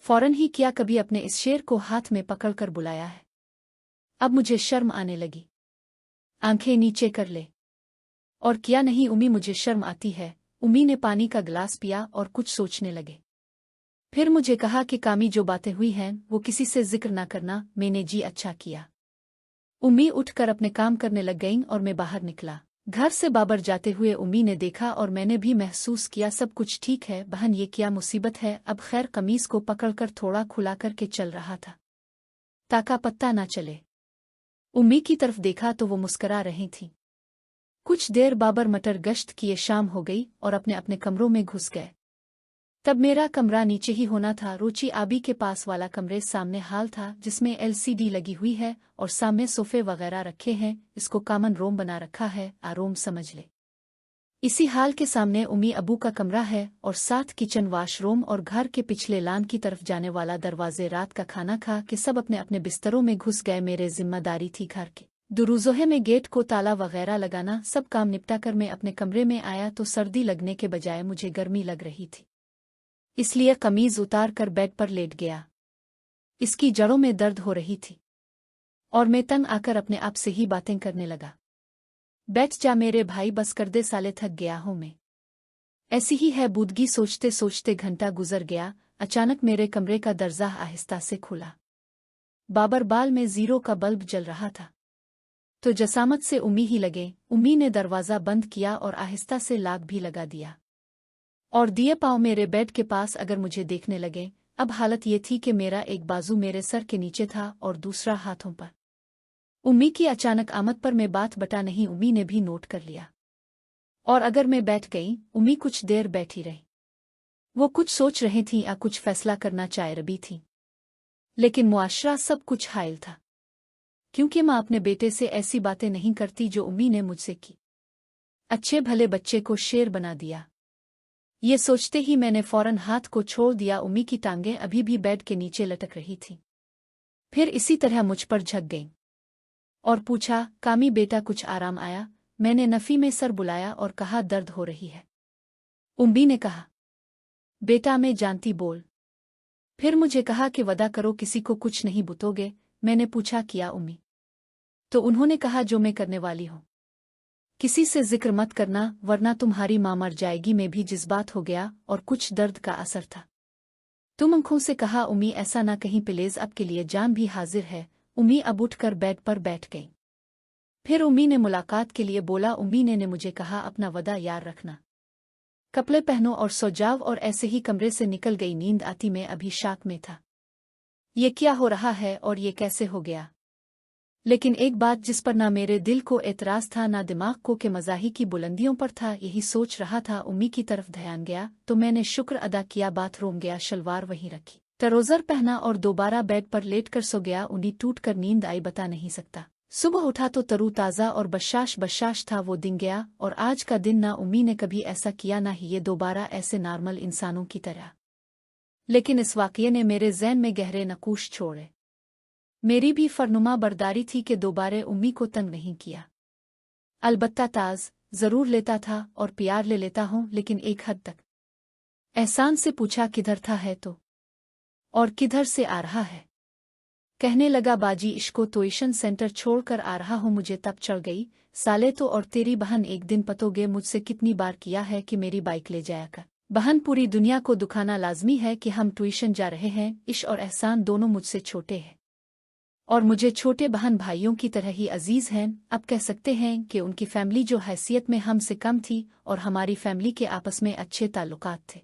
फौरन ही क्या कभी अपने इस शेर को हाथ में पकड़कर बुलाया है। अब मुझे शर्म आने लगी। आंखें नीचे कर ले। और क्या नहीं उम्मी, मुझे शर्म आती है। उम्मी ने पानी का गिलास पिया और कुछ सोचने लगे। फिर मुझे कहा कि कामी, जो बातें हुई हैं वो किसी से जिक्र ना करना। मैंने जी अच्छा किया। उम्मी उठकर अपने काम करने लग गईं और मैं बाहर निकला। घर से बाबर जाते हुए उम्मी ने देखा और मैंने भी महसूस किया सब कुछ ठीक है। बहन, ये क्या मुसीबत है। अब खैर कमीज को पकड़कर थोड़ा खुला करके चल रहा था ताका पत्ता ना चले। उम्मी की तरफ देखा तो वो मुस्करा रही थी। कुछ देर बाबर मटर गश्त किए शाम हो गई और अपने अपने कमरों में घुस गए। तब मेरा कमरा नीचे ही होना था। रुचि आबी के पास वाला कमरे सामने हाल था जिसमें एलसीडी लगी हुई है और सामने सोफे वगैरह रखे हैं। इसको कॉमन रूम बना रखा है, आराम समझ ले। इसी हाल के सामने उम्मी अबू का कमरा है और साथ किचन, वॉशरूम और घर के पिछले लान की तरफ जाने वाला दरवाजे। रात का खाना खा के सब अपने अपने बिस्तरों में घुस गए। मेरे जिम्मेदारी थी घर के दुरुज़ोहे में गेट को ताला वगैरह लगाना। सब काम निपटा कर मैं अपने कमरे में आया तो सर्दी लगने के बजाय मुझे गर्मी लग रही थी, इसलिए कमीज उतार कर बेड पर लेट गया। इसकी जड़ों में दर्द हो रही थी और मैं तंग आकर अपने आप से ही बातें करने लगा। बैठ जा मेरे भाई, बस कर दे साले, थक गया हूं मैं। ऐसी ही है बूदगी सोचते सोचते घंटा गुजर गया। अचानक मेरे कमरे का दरजा आहिस्ता से खुला। बाबर बाल में जीरो का बल्ब जल रहा था तो जसामत से उम्मी ही लगे। उम्मी ने दरवाज़ा बंद किया और आहिस्ता से लाक भी लगा दिया और दिए पाँव मेरे बेड के पास अगर मुझे देखने लगे। अब हालत ये थी कि मेरा एक बाजू मेरे सर के नीचे था और दूसरा हाथों पर। उम्मी की अचानक आमद पर मैं बात बता नहीं, उम्मी ने भी नोट कर लिया। और अगर मैं बैठ गई, उम्मी कुछ देर बैठी रही। वो कुछ सोच रही थी या कुछ फैसला करना चाह रही थी, लेकिन मुआशरा सब कुछ हायल था क्योंकि माँ अपने बेटे से ऐसी बातें नहीं करती जो उम्मी ने मुझसे की। अच्छे भले बच्चे को शेर बना दिया, ये सोचते ही मैंने फौरन हाथ को छोड़ दिया। उम्मी की टांगें अभी भी बेड के नीचे लटक रही थीं। फिर इसी तरह मुझ पर झक गई और पूछा, कामी बेटा कुछ आराम आया। मैंने नफ़ी में सर बुलाया और कहा, दर्द हो रही है। उम्मी ने कहा, बेटा मैं जानती, बोल। फिर मुझे कहा कि वदा करो किसी को कुछ नहीं बुतोगे। मैंने पूछा, किया उम्मी? तो उन्होंने कहा, जो मैं करने वाली हूँ किसी से जिक्र मत करना वरना तुम्हारी माँ मर जाएगी। मैं भी जिज्बात हो गया और कुछ दर्द का असर था। तुम आंखों से कहा, उम्मी ऐसा ना कहीं प्लीज, अब के लिए जान भी हाजिर है। उम्मी अब उठकर बेड पर बैठ गई। फिर उम्मी ने मुलाकात के लिए बोला। उम्मी ने मुझे कहा, अपना वदा याद रखना, कपड़े पहनो और सो जाओ। और ऐसे ही कमरे से निकल गई। नींद आती मैं अभी शाक में था, ये क्या हो रहा है और ये कैसे हो गया। लेकिन एक बात जिस पर ना मेरे दिल को एतराज था ना दिमाग को, के मज़ाही की बुलंदियों पर था, यही सोच रहा था। उम्मी की तरफ ध्यान गया तो मैंने शुक्र अदा किया। बाथरूम गया, शलवार वहीं रखी, ट्राउज़र पहना और दोबारा बेड पर लेटकर सो गया। उन्हीं टूट कर नींद आई बता नहीं सकता। सुबह उठा तो तरू ताज़ा और बशाश बशाश था वो दिन गया। और आज का दिन ना उम्मी ने कभी ऐसा किया ना ही ये दोबारा ऐसे नॉर्मल इंसानों की तरह। लेकिन इस वाक़ये ने मेरे ज़हन में गहरे नकूश छोड़े। मेरी भी फरनुमा बर्दारी थी कि दोबारा उम्मी को तंग नहीं किया। अलबत्ता ताज़ ज़रूर लेता था और प्यार ले लेता हूँ, लेकिन एक हद तक। एहसान से पूछा, किधर था है तो, और किधर से आ रहा है। कहने लगा, बाजी इश्को ट्यूशन सेंटर छोड़कर आ रहा हूँ। मुझे तब चढ़ गई, साले तो और तेरी बहन एक दिन पतोगे मुझसे कितनी बार किया है कि मेरी बाइक ले जाया कर। बहन, पूरी दुनिया को दुखाना लाजमी है कि हम ट्यूशन जा रहे हैं। इश और एहसान दोनों मुझसे छोटे हैं और मुझे छोटे बहन भाइयों की तरह ही अजीज हैं। अब कह सकते हैं कि उनकी फैमिली जो हैसियत में हमसे कम थी और हमारी फैमिली के आपस में अच्छे ताल्लुकात थे।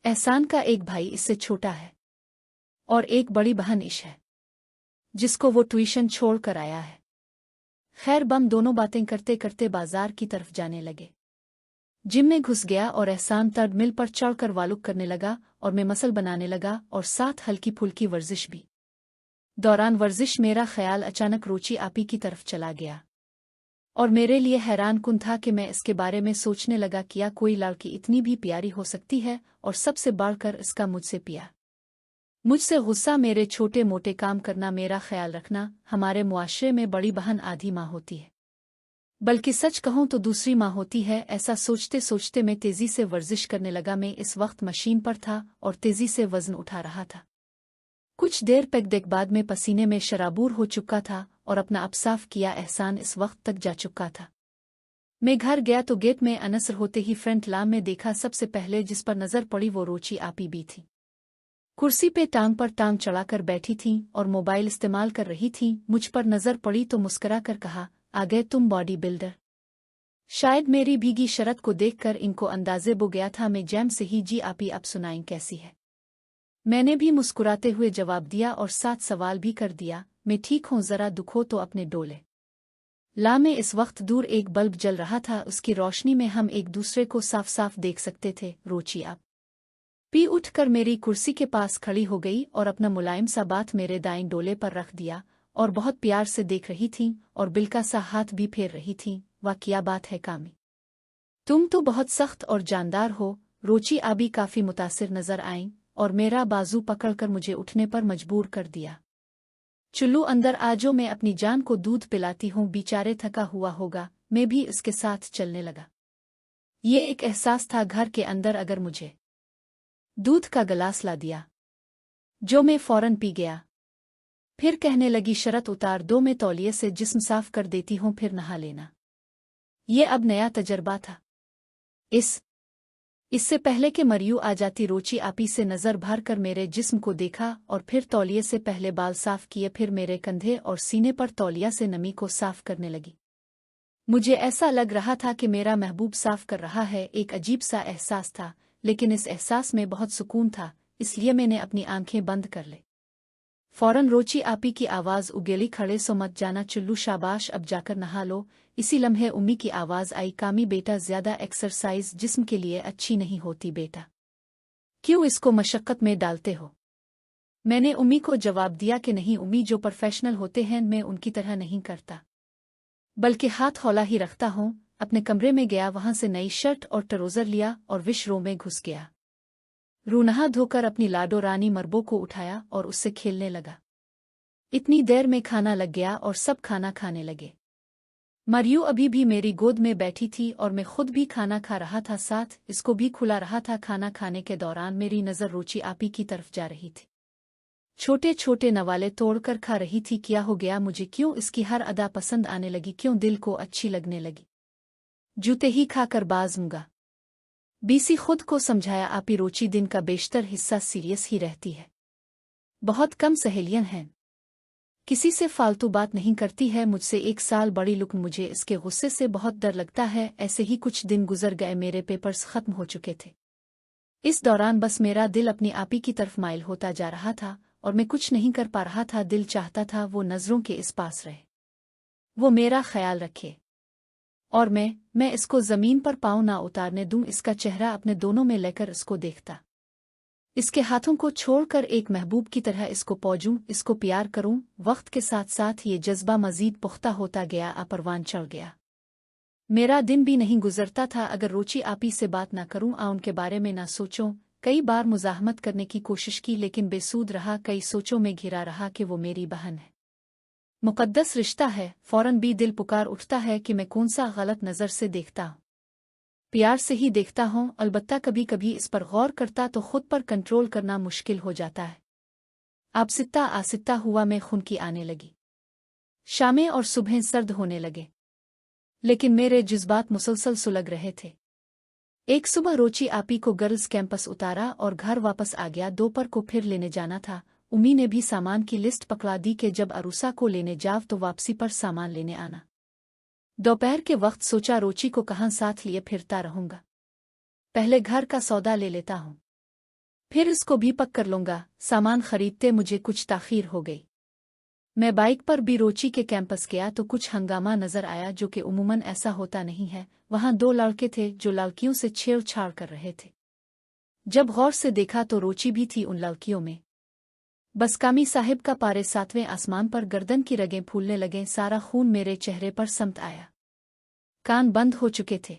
एहसान का एक भाई इससे छोटा है और एक बड़ी बहन इश है जिसको वो ट्यूशन छोड़ कर आया है। खैर बम दोनों बातें करते करते बाजार की तरफ जाने लगे। जिम में घुस गया और एहसान ट्रेड मिल पर चढ़कर वालुक करने लगा और मैं मसल बनाने लगा और साथ हल्की फुल्की वर्जिश भी। दौरान वर्जिश मेरा ख्याल अचानक रुचि आपी की तरफ चला गया और मेरे लिए हैरान कुन था कि मैं इसके बारे में सोचने लगा, किया कोई लड़की इतनी भी प्यारी हो सकती है और सबसे बढ़कर इसका मुझसे पिया। मुझसे गुस्सा, मेरे छोटे मोटे काम करना, मेरा ख्याल रखना। हमारे मुआशरे में बड़ी बहन आधी माँ होती है। बल्कि सच कहूं तो दूसरी माँ होती है। ऐसा सोचते सोचते मैं तेजी से वर्जिश करने लगा। मैं इस वक्त मशीन पर था और तेजी से वजन उठा रहा था। कुछ देर पैक बाद में पसीने में शराबूर हो चुका था और अपना अब साफ किया एहसान इस वक्त तक जा चुका था। मैं घर गया तो गेट में अनसर होते ही फ्रंट लाम में देखा। सबसे पहले जिस पर नजर पड़ी वो रोची आपी भी थी। कुर्सी पे टांग पर टांग चढ़ाकर बैठी थी और मोबाइल इस्तेमाल कर रही थी। मुझ पर नजर पड़ी तो मुस्कुरा कर कहा, आ गए तुम बॉडी बिल्डर। शायद मेरी भीगी शरत को देखकर इनको अंदाजे बो गया था। मैं जैम से ही, जी आपी अब सुनाएं कैसी है। मैंने भी मुस्कुराते हुए जवाब दिया और साथ सवाल भी कर दिया, मैं ठीक हूँ, जरा दुख हो तो अपने डोले ला में इस वक्त दूर एक बल्ब जल रहा था। उसकी रोशनी में हम एक दूसरे को साफ साफ देख सकते थे। रोची आप पी उठकर मेरी कुर्सी के पास खड़ी हो गई और अपना मुलायम सा बात मेरे दाएं डोले पर रख दिया और बहुत प्यार से देख रही थी और बिल्का सा हाथ भी फेर रही थी। वाह क्या बात है कामी, तुम तो बहुत सख्त और जानदार हो। रोची आबी काफी मुतासिर नजर आईं और मेरा बाजू पकड़कर मुझे उठने पर मजबूर कर दिया। चुल्लू अंदर आजो, मैं अपनी जान को दूध पिलाती हूँ, बेचारे थका हुआ होगा। मैं भी इसके साथ चलने लगा। ये एक एहसास था घर के अंदर अगर मुझे दूध का गिलास ला दिया जो मैं फौरन पी गया। फिर कहने लगी, शरत उतार दो, मैं तौलिए से जिस्म साफ कर देती हूँ, फिर नहा लेना। ये अब नया तजर्बा था। इससे पहले कि मरियू आ जाती, रोची आपी से नजर भर कर मेरे जिस्म को देखा और फिर तौलिए से पहले बाल साफ किए, फिर मेरे कंधे और सीने पर तौलिया से नमी को साफ करने लगी। मुझे ऐसा लग रहा था कि मेरा महबूब साफ कर रहा है। एक अजीब सा एहसास था, लेकिन इस एहसास में बहुत सुकून था, इसलिए मैंने अपनी आंखें बंद कर ली। फौरन रोची आपी की आवाज़ उगेली, खड़े सो मत जाना चुल्लू, शाबाश अब जाकर नहा लो। इसी लम्हे उम्मी की आवाज़ आई, कामी बेटा ज़्यादा एक्सरसाइज जिस्म के लिए अच्छी नहीं होती बेटा, क्यों इसको मशक्क़त में डालते हो। मैंने उम्मी को जवाब दिया कि नहीं उम्मी, जो प्रोफेशनल होते हैं मैं उनकी तरह नहीं करता, बल्कि हाथ हौला ही रखता हूँ। अपने कमरे में गया, वहां से नई शर्ट और ट्राउज़र लिया और विश रो में घुस गया। रू नहा धोकर अपनी लाडो रानी मरबो को उठाया और उससे खेलने लगा। इतनी देर में खाना लग गया और सब खाना खाने लगे। मरियू अभी भी मेरी गोद में बैठी थी और मैं खुद भी खाना खा रहा था, साथ इसको भी खुला रहा था। खाना खाने के दौरान मेरी नज़र रोची आपी की तरफ जा रही थी। छोटे छोटे नवाले तोड़कर खा रही थी। क्या हो गया मुझे, क्यों इसकी हर अदा पसंद आने लगी, क्यों दिल को अच्छी लगने लगी। जूते ही खाकर बाजूंगा। बीसी खुद को समझाया, आपी रोची दिन का बेशतर हिस्सा सीरियस ही रहती है, बहुत कम सहेलियां हैं, किसी से फालतू बात नहीं करती है। मुझसे 1 साल बड़ी लुक, मुझे इसके गुस्से से बहुत डर लगता है। ऐसे ही कुछ दिन गुजर गए, मेरे पेपर्स खत्म हो चुके थे। इस दौरान बस मेरा दिल अपनी आपी की तरफ माइल होता जा रहा था और मैं कुछ नहीं कर पा रहा था। दिल चाहता था वो नजरों के इस पास रहे, वो मेरा ख्याल रखे और मैं इसको जमीन पर पाँव ना उतारने दूं। इसका चेहरा अपने दोनों में लेकर इसको देखता, इसके हाथों को छोड़कर एक महबूब की तरह इसको पौजूं, इसको प्यार करूं। वक्त के साथ साथ ये जज्बा मजीद पुख्ता होता गया, परवान चढ़ गया। मेरा दिन भी नहीं गुजरता था अगर रोची आपी से बात ना करूं, उनके बारे में ना सोचूं। कई बार मुजाहमत करने की कोशिश की, लेकिन बेसूद रहा। कई सोचों में घिरा रहा कि वो मेरी बहन है, मुकद्दस रिश्ता है। फौरन भी दिल पुकार उठता है कि मैं कौन सा गलत नज़र से देखता हूँ। प्यार से ही देखता हूँ, अलबत्ता कभी कभी इस पर गौर करता तो खुद पर कंट्रोल करना मुश्किल हो जाता है। आबसित्ता आसित्ता हुआ मैं खुनकी आने लगी। शामें और सुबहें सर्द होने लगे, लेकिन मेरे जज्बात मुसलसल सुलग रहे थे। एक सुबह रोची आपी को गर्ल्स कैंपस उतारा और घर वापस आ गया। दोपहर को फिर लेने जाना था। उम्मी ने भी सामान की लिस्ट पकड़ा दी कि जब अरूसा को लेने जाव तो वापसी पर सामान लेने आना। दोपहर के वक्त सोचा रोची को कहाँ साथ लिए फिरता रहूंगा, पहले घर का सौदा ले लेता हूँ, फिर इसको भी पक कर लूंगा। सामान खरीदते मुझे कुछ ताखीर हो गई। मैं बाइक पर भी रोची के कैंपस गया तो कुछ हंगामा नजर आया, जो कि उमूमन ऐसा होता नहीं है। वहां 2 लड़के थे जो लड़कियों से छेड़छाड़ कर रहे थे। जब गौर से देखा तो रोची भी थी उन लड़कियों में। बस कामी साहिब का पारे 7वें आसमान पर, गर्दन की रगें फूलने लगें, सारा खून मेरे चेहरे पर समत आया। कान बंद हो चुके थे,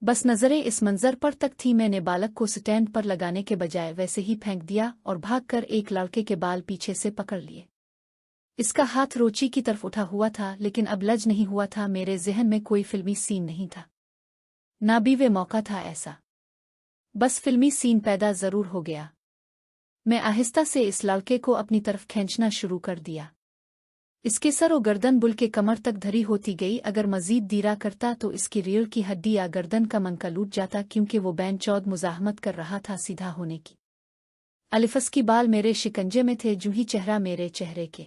बस नजरें इस मंजर पर तक थी। मैंने बालक को स्टैंड पर लगाने के बजाय वैसे ही फेंक दिया और भागकर एक लड़के के बाल पीछे से पकड़ लिए। اس کا ہاتھ روچی کی طرف اٹھا ہوا تھا لیکن اب لج نہیں ہوا تھا. میرے ذہن میں کوئی فلمی سین نہیں تھا. نہ بھی وہ موقع تھا ایسا. بس فلمی سین پیدا ضرور ہو گیا. میں آہستہ سے اس لڑکے کو اپنی طرف کھینچنا شروع کر دیا. اس کے سر و گردن بل کے کمر تک دھری ہوتی گئی. اگر مزید دیرا کرتا تو اس کی ریڑھ کی ہڈی یا گردن کا منکا لوٹ جاتا کیونکہ وہ بین چود مزاحمت کر رہا تھا سیدھا ہونے کی. الفس کی بال میرے شکنجے میں تھے جو ہی چہرہ میرے چہرے کے